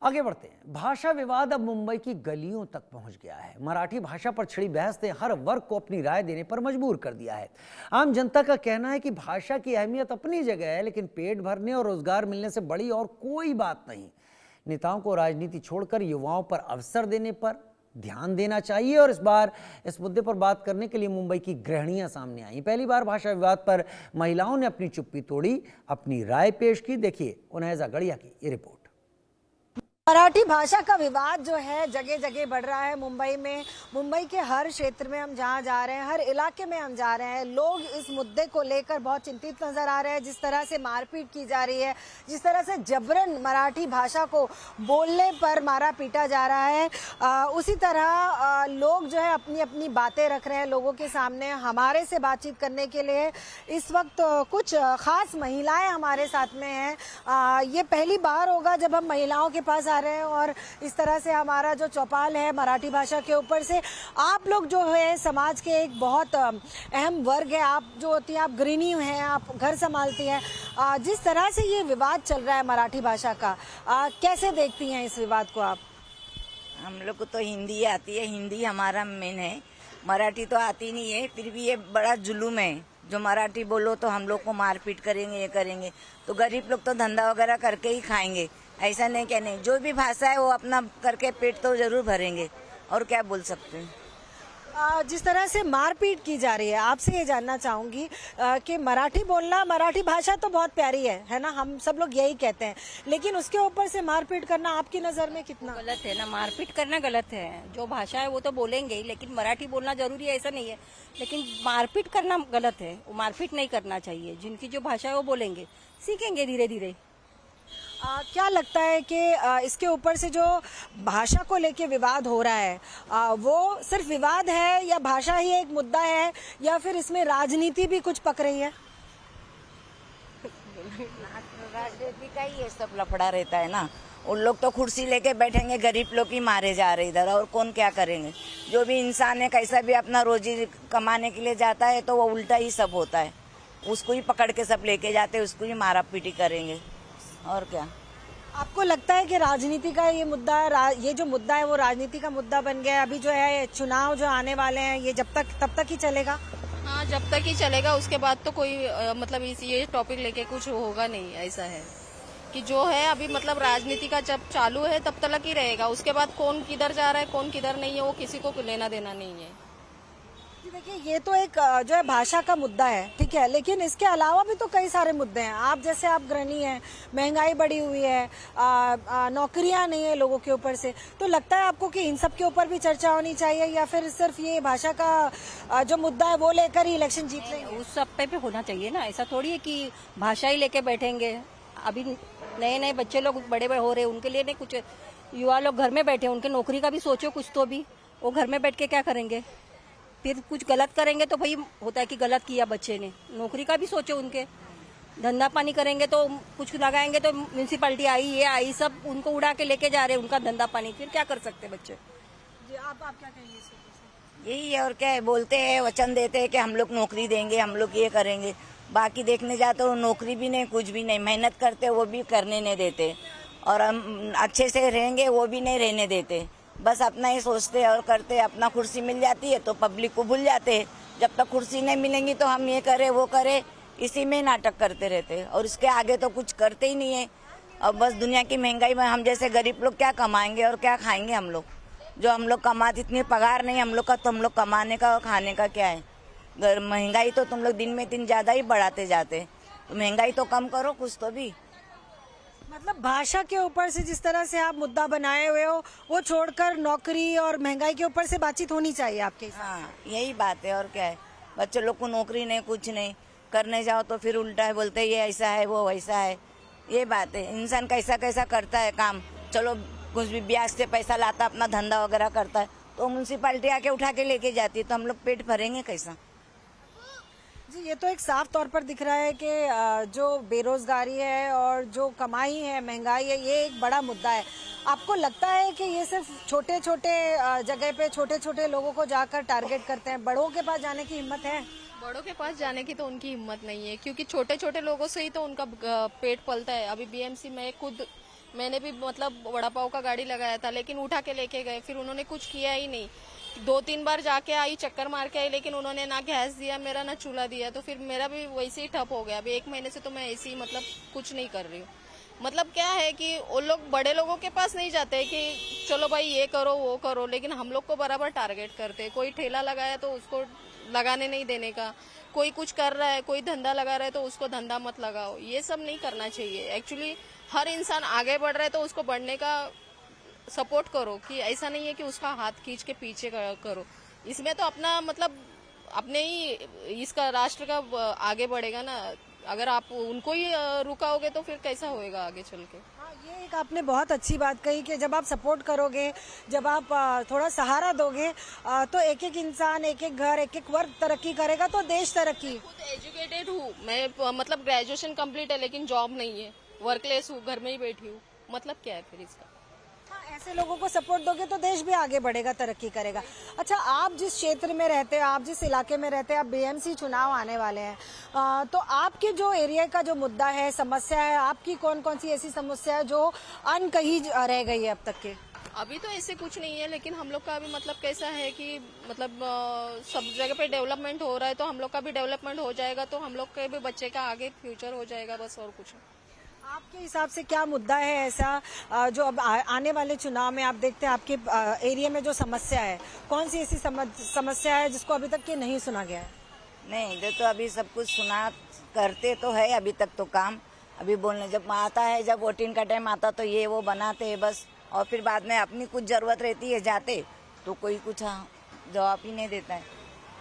आगे बढ़ते हैं। भाषा विवाद अब मुंबई की गलियों तक पहुंच गया है। मराठी भाषा पर छिड़ी बहस ने हर वर्ग को अपनी राय देने पर मजबूर कर दिया है। आम जनता का कहना है कि भाषा की अहमियत अपनी जगह है, लेकिन पेट भरने और रोजगार मिलने से बड़ी और कोई बात नहीं। नेताओं को राजनीति छोड़कर युवाओं पर अवसर देने पर ध्यान देना चाहिए। और इस बार इस मुद्दे पर बात करने के लिए मुंबई की गृहिणियां सामने आई। पहली बार भाषा विवाद पर महिलाओं ने अपनी चुप्पी तोड़ी, अपनी राय पेश की। देखिए उन्हेजा गड़िया की ये रिपोर्ट। मराठी भाषा का विवाद जो है जगह जगह बढ़ रहा है मुंबई में। मुंबई के हर क्षेत्र में हम जहां जा रहे हैं, हर इलाके में हम जा रहे हैं, लोग इस मुद्दे को लेकर बहुत चिंतित नजर आ रहे हैं। जिस तरह से मारपीट की जा रही है, जिस तरह से जबरन मराठी भाषा को बोलने पर मारा पीटा जा रहा है, उसी तरह लोग जो है अपनी अपनी बातें रख रहे हैं लोगों के सामने। हमारे से बातचीत करने के लिए इस वक्त कुछ खास महिलाएं हमारे साथ में हैं। ये पहली बार होगा जब हम महिलाओं के पास रहे हैं और इस तरह से हमारा जो चौपाल है मराठी भाषा के ऊपर से। आप लोग जो है समाज के एक बहुत अहम वर्ग है, आप जो होती हैं, आप गृहिणी हैं, आप घर संभालती हैं। जिस तरह से ये विवाद चल रहा है मराठी भाषा का, कैसे देखती हैं इस विवाद को आप? हम लोग को तो हिंदी आती है, हिंदी हमारा मेन है, मराठी तो आती नहीं है। फिर भी ये बड़ा जुलूम है, जो मराठी बोलो तो हम लोग को मारपीट करेंगे, ये करेंगे। तो गरीब लोग तो धंधा वगैरह करके ही खाएंगे, ऐसा नहीं क्या नहीं। जो भी भाषा है वो अपना करके पेट तो जरूर भरेंगे, और क्या बोल सकते हैं। जिस तरह से मारपीट की जा रही है, आपसे ये जानना चाहूंगी कि मराठी बोलना, मराठी भाषा तो बहुत प्यारी है ना, हम सब लोग यही कहते हैं, लेकिन उसके ऊपर से मारपीट करना आपकी नज़र में कितना गलत है? ना, मारपीट करना गलत है। जो भाषा है वो तो बोलेंगे ही, लेकिन मराठी बोलना जरूरी है ऐसा नहीं है। लेकिन मारपीट करना गलत है, वो मारपीट नहीं करना चाहिए। जिनकी जो भाषा है वो बोलेंगे, सीखेंगे धीरे धीरे। क्या लगता है कि इसके ऊपर से जो भाषा को लेके विवाद हो रहा है, वो सिर्फ विवाद है या भाषा ही एक मुद्दा है, या फिर इसमें राजनीति भी कुछ पक रही है? राजनीति का ही ये सब लफड़ा रहता है ना। उन लोग तो कुर्सी लेके बैठेंगे, गरीब लोग ही मारे जा रहे इधर, और कौन क्या करेंगे। जो भी इंसान है कैसा भी अपना रोजी कमाने के लिए जाता है तो वो उल्टा ही सब होता है। उसको ही पकड़ के सब लेके जाते, उसको ही मारा पीटी करेंगे, और क्या। आपको लगता है कि राजनीति का ये मुद्दा, ये जो मुद्दा है वो राजनीति का मुद्दा बन गया है? अभी जो है चुनाव जो आने वाले हैं, ये तब तक ही चलेगा? हाँ, जब तक ही चलेगा। उसके बाद तो कोई मतलब ये टॉपिक लेके कुछ होगा नहीं। ऐसा है कि जो है अभी मतलब राजनीति का जब चालू है तब तक ही रहेगा। उसके बाद कौन किधर जा रहा है कौन किधर नहीं है वो किसी को लेना देना नहीं है। देखिए, ये तो एक जो है भाषा का मुद्दा है, ठीक है, लेकिन इसके अलावा भी तो कई सारे मुद्दे हैं। आप जैसे आप गृहिणी हैं, महंगाई बढ़ी हुई है, नौकरियां नहीं है लोगों के ऊपर से, तो लगता है आपको कि इन सब के ऊपर भी चर्चा होनी चाहिए, या फिर सिर्फ ये भाषा का जो मुद्दा है वो लेकर ही इलेक्शन जीत लेंगे? उस सब पे भी होना चाहिए ना। ऐसा थोड़ी है कि भाषा ही लेके बैठेंगे। अभी नए नए बच्चे लोग बड़े हो रहे, उनके लिए नहीं कुछ। युवा लोग घर में बैठे, उनके नौकरी का भी सोचो कुछ तो भी। वो घर में बैठ के क्या करेंगे? फिर कुछ गलत करेंगे तो भाई होता है कि गलत किया बच्चे ने। नौकरी का भी सोचो, उनके धंधा पानी करेंगे तो कुछ लगाएंगे तो म्यूनसिपैलिटी आई, ये आई, सब उनको उड़ा के लेके जा रहे हैं उनका धंधा पानी। फिर क्या कर सकते बच्चे? जी, आप क्या कहेंगे? यही है, और क्या है। बोलते हैं, वचन देते हैं कि हम लोग नौकरी देंगे, हम लोग ये करेंगे। बाकी देखने जाते हो नौकरी भी नहीं, कुछ भी नहीं। मेहनत करते वो भी करने नहीं देते, और हम अच्छे से रहेंगे वो भी नहीं रहने देते। बस अपना ही सोचते और करते। अपना कुर्सी मिल जाती है तो पब्लिक को भूल जाते हैं। जब तक कुर्सी नहीं मिलेंगी तो हम ये करें वो करें, इसी में नाटक करते रहते हैं, और इसके आगे तो कुछ करते ही नहीं है। और बस दुनिया की महंगाई में हम जैसे गरीब लोग क्या कमाएंगे और क्या खाएंगे? हम लोग जो हम लोग कमाते, इतनी पगार नहीं हम लोग का, तो हम लोग कमाने का और खाने का क्या है? महंगाई तो तुम लोग दिन में दिन ज्यादा ही बढ़ाते जाते, तो महंगाई तो कम करो कुछ तो भी। मतलब भाषा के ऊपर से जिस तरह से आप मुद्दा बनाए हुए हो, वो छोड़कर नौकरी और महंगाई के ऊपर से बातचीत होनी चाहिए आपके हिसाब से? हाँ, यही बात है, और क्या है। बच्चे लोग को नौकरी नहीं, कुछ नहीं करने जाओ तो फिर उल्टा है, बोलते ये ऐसा है वो वैसा है। ये बात है। इंसान कैसा कैसा करता है काम। चलो कुछ भी ब्याज से पैसा लाता, अपना धंधा वगैरह करता है, तो म्यूनसिपालिटी आके उठा के लेके जाती है, तो हम लोग पेट भरेंगे कैसा? जी, ये तो एक साफ तौर पर दिख रहा है कि जो बेरोजगारी है और जो कमाई है, महंगाई है, ये एक बड़ा मुद्दा है। आपको लगता है कि ये सिर्फ छोटे छोटे जगह पे छोटे छोटे लोगों को जाकर टारगेट करते हैं, बड़ों के पास जाने की हिम्मत है? बड़ों के पास जाने की तो उनकी हिम्मत नहीं है, क्योंकि छोटे छोटे लोगों से ही तो उनका पेट पलता है। अभी बीएमसी में खुद मैंने भी मतलब वड़ा पाव का गाड़ी लगाया था, लेकिन उठा के लेके गए, फिर उन्होंने कुछ किया ही नहीं। 2-3 बार जाके आई, चक्कर मार के आई, लेकिन उन्होंने ना गैस दिया मेरा, ना चूल्हा दिया। तो फिर मेरा भी वैसे ही ठप हो गया। अभी 1 महीने से तो मैं ऐसे ही मतलब कुछ नहीं कर रही हूँ। मतलब क्या है कि वो लोग बड़े लोगों के पास नहीं जाते कि चलो भाई ये करो वो करो, लेकिन हम लोग को बराबर टारगेट करते। कोई ठेला लगाया तो उसको लगाने नहीं देने का, कोई कुछ कर रहा है, कोई धंधा लगा रहा है तो उसको धंधा मत लगाओ। ये सब नहीं करना चाहिए। एक्चुअली हर इंसान आगे बढ़ रहा है तो उसको बढ़ने का सपोर्ट करो, कि ऐसा नहीं है कि उसका हाथ खींच के पीछे करो। इसमें तो अपना मतलब अपने ही इसका राष्ट्र का आगे बढ़ेगा ना। अगर आप उनको ही रुकाओगे तो फिर कैसा होएगा आगे चल के। हाँ, ये एक आपने बहुत अच्छी बात कही कि जब आप सपोर्ट करोगे, जब आप थोड़ा सहारा दोगे, तो एक एक इंसान, एक एक घर, एक एक वर्ग तरक्की करेगा तो देश तरक्की। खुद एजुकेटेड हूँ मैं, मतलब ग्रेजुएशन कंप्लीट है, लेकिन जॉब नहीं है, वर्कलेस हूँ, घर में ही बैठी हूँ। मतलब क्या है फिर इसका? हाँ, ऐसे लोगों को सपोर्ट दोगे तो देश भी आगे बढ़ेगा, तरक्की करेगा। अच्छा, आप जिस क्षेत्र में रहते हैं, आप जिस इलाके में रहते हैं, आप बीएमसी चुनाव आने वाले हैं, तो आपके जो एरिया का जो मुद्दा है, समस्या है, आपकी कौन कौन सी ऐसी समस्या है जो अनकही रह गई है अब तक के? अभी तो ऐसे कुछ नहीं है, लेकिन हम लोग का अभी मतलब कैसा है कि मतलब सब जगह पे डेवलपमेंट हो रहा है, तो हम लोग का भी डेवलपमेंट हो जाएगा तो हम लोग के भी बच्चे का आगे फ्यूचर हो जाएगा, बस और कुछ। आपके हिसाब से क्या मुद्दा है ऐसा जो अब आने वाले चुनाव में आप देखते हैं आपके एरिया में जो समस्या है, कौन सी ऐसी समस्या है जिसको अभी तक के नहीं सुना गया है? नहीं, इधर तो अभी सब कुछ सुना करते तो है अभी तक तो काम। अभी बोलने जब आता है, जब वोटिंग का टाइम आता तो ये वो बनाते हैं बस, और फिर बाद में अपनी कुछ जरूरत रहती है जाते तो कोई कुछ जवाब ही नहीं देता है,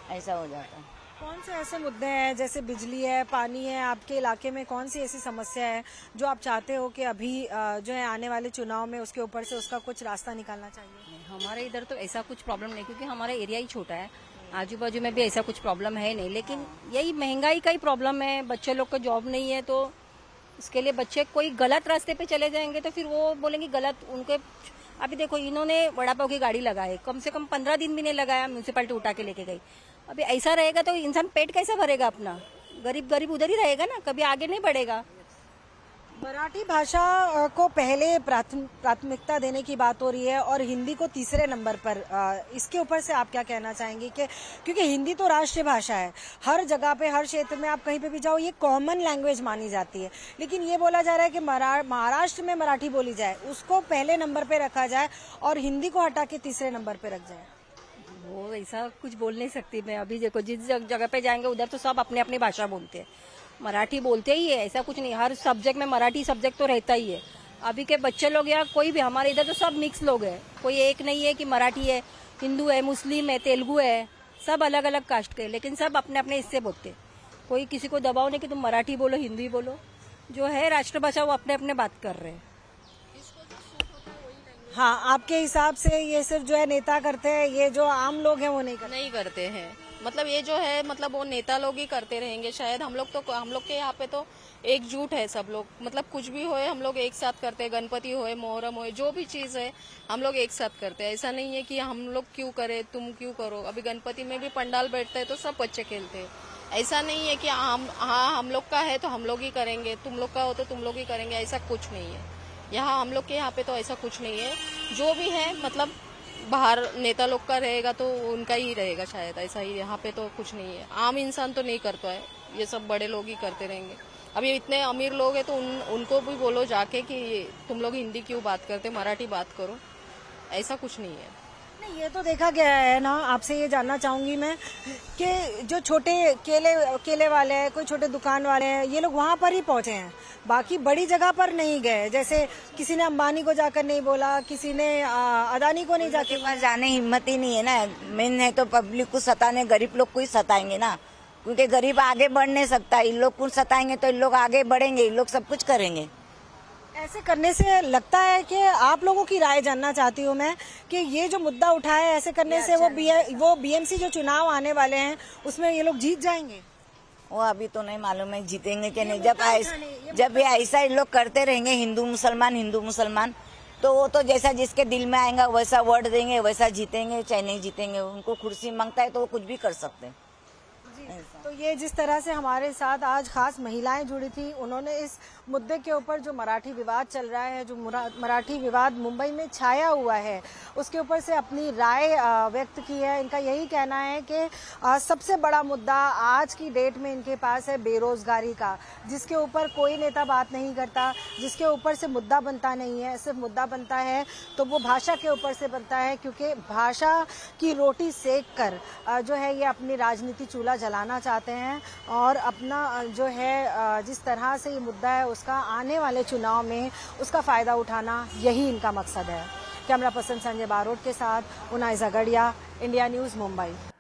ऐसा हो जाता है। कौन से ऐसे मुद्दे हैं जैसे बिजली है, पानी है, आपके इलाके में कौन सी ऐसी समस्या है जो आप चाहते हो कि अभी जो है आने वाले चुनाव में उसके ऊपर से उसका कुछ रास्ता निकालना चाहिए? हमारे इधर तो ऐसा कुछ प्रॉब्लम नहीं, क्योंकि हमारा एरिया ही छोटा है, आजू बाजू में भी ऐसा कुछ प्रॉब्लम है नहीं। लेकिन यही महंगाई का ही प्रॉब्लम है, बच्चे लोग को जॉब नहीं है, तो इसके लिए बच्चे कोई गलत रास्ते पे चले जाएंगे तो फिर वो बोलेंगे गलत उनके। अभी देखो, इन्होंने वड़ा पाव की गाड़ी लगाई, कम से कम 15 दिन भी नहीं लगाया, म्यूनसिपैलिटी उठा के लेके गई। अभी ऐसा रहेगा तो इंसान पेट कैसे भरेगा अपना? गरीब गरीब उधर ही रहेगा ना, कभी आगे नहीं बढ़ेगा। मराठी भाषा को पहले प्राथमिकता देने की बात हो रही है और हिंदी को तीसरे नंबर पर, इसके ऊपर से आप क्या कहना चाहेंगे? कि क्योंकि हिंदी तो राष्ट्रीय भाषा है, हर जगह पे, हर क्षेत्र में आप कहीं पे भी जाओ ये कॉमन लैंग्वेज मानी जाती है, लेकिन ये बोला जा रहा है कि महाराष्ट्र में मराठी बोली जाए, उसको पहले नंबर पे रखा जाए और हिंदी को हटा के तीसरे नंबर पे रख जाए। वो ऐसा कुछ बोल नहीं सकती मैं। अभी देखो, जिस जगह पे जाएंगे उधर तो सब अपनी अपनी भाषा बोलते हैं, मराठी बोलते ही है, ऐसा कुछ नहीं। हर सब्जेक्ट में मराठी सब्जेक्ट तो रहता ही है। अभी के बच्चे लोग या कोई भी, हमारे इधर तो सब मिक्स लोग हैं, कोई एक नहीं है कि मराठी है, हिंदू है, मुस्लिम है, तेलुगु है, सब अलग अलग कास्ट के, लेकिन सब अपने अपने हिस्से बोलते। कोई किसी को दबाव नहीं कि तुम मराठी बोलो, हिंदी बोलो। जो है राष्ट्रभाषा वो अपने अपने बात कर रहे हैं। हाँ, आपके हिसाब से ये सिर्फ जो है नेता करते हैं, ये जो आम लोग हैं वो नहीं करते हैं। मतलब ये जो है मतलब वो नेता लोग ही करते रहेंगे शायद। हम लोग के यहाँ पे तो एकजुट है सब लोग, मतलब कुछ भी होए हम लोग एक साथ करते हैं। गणपति होए, मोहर्रम होए, जो भी चीज है हम लोग एक साथ करते हैं। ऐसा नहीं है कि हम लोग क्यों करें, तुम क्यों करो। अभी गणपति में भी पंडाल बैठते हैं तो सब बच्चे खेलते हैं। ऐसा नहीं है कि हम लोग का है तो हम लोग ही करेंगे, तुम लोग का हो तो तुम लोग ही करेंगे, ऐसा कुछ नहीं है। यहाँ हम लोग के यहाँ पे तो ऐसा कुछ नहीं है। जो भी है मतलब बाहर नेता लोग का रहेगा तो उनका ही रहेगा शायद, ऐसा ही। यहाँ पे तो कुछ नहीं है, आम इंसान तो नहीं करता है, ये सब बड़े लोग ही करते रहेंगे। अभी इतने अमीर लोग हैं तो उनको भी बोलो जाके कि तुम लोग हिंदी क्यों बात करते, मराठी बात करो, ऐसा कुछ नहीं है। नहीं, ये तो देखा गया है ना। आपसे ये जानना चाहूंगी मैं कि जो छोटे केले वाले हैं, कोई छोटे दुकान वाले हैं, ये लोग वहां पर ही पहुंचे हैं, बाकी बड़ी जगह पर नहीं गए। जैसे किसी ने अंबानी को जाकर नहीं बोला, किसी ने अदानी को नहीं जाके पास जाने हिम्मत ही नहीं है ना। मेन है तो पब्लिक को सताने, गरीब लोग को ही सताएंगे ना, क्योंकि गरीब आगे बढ़ नहीं सकता। इन लोग को सताएंगे तो इन लोग आगे बढ़ेंगे, इन लोग सब कुछ करेंगे। ऐसे करने से लगता है कि आप लोगों की राय जानना चाहती हूँ मैं कि ये जो मुद्दा उठाया है, ऐसे करने से वो बीएमसी जो चुनाव आने वाले हैं उसमें ये लोग जीत जाएंगे? वो अभी तो नहीं मालूम है जीतेंगे कि नहीं। जब ये ऐसा इन लोग करते रहेंगे, हिंदू मुसलमान, तो वो तो जैसा जिसके दिल में आएगा वैसा वोट देंगे, वैसा जीतेंगे चाहे नहीं जीतेंगे। उनको कुर्सी मांगता है तो वो कुछ भी कर सकते हैं। तो ये जिस तरह से हमारे साथ आज खास महिलाएं जुड़ी थी, उन्होंने इस मुद्दे के ऊपर जो मराठी विवाद चल रहा है, जो मराठी विवाद मुंबई में छाया हुआ है, उसके ऊपर से अपनी राय व्यक्त की है। इनका यही कहना है कि सबसे बड़ा मुद्दा आज की डेट में इनके पास है बेरोजगारी का, जिसके ऊपर कोई नेता बात नहीं करता, जिसके ऊपर से मुद्दा बनता नहीं है। सिर्फ मुद्दा बनता है तो वो भाषा के ऊपर से बनता है, क्योंकि भाषा की रोटी सेक कर जो है ये अपनी राजनीति चूल्हा जलाना चाहते हैं और अपना जो है जिस तरह से ये मुद्दा है उसका आने वाले चुनाव में उसका फायदा उठाना, यही इनका मकसद है। कैमरा पर्सन संजय बारोट के साथ उनाइजा गढ़िया, इंडिया न्यूज़, मुंबई।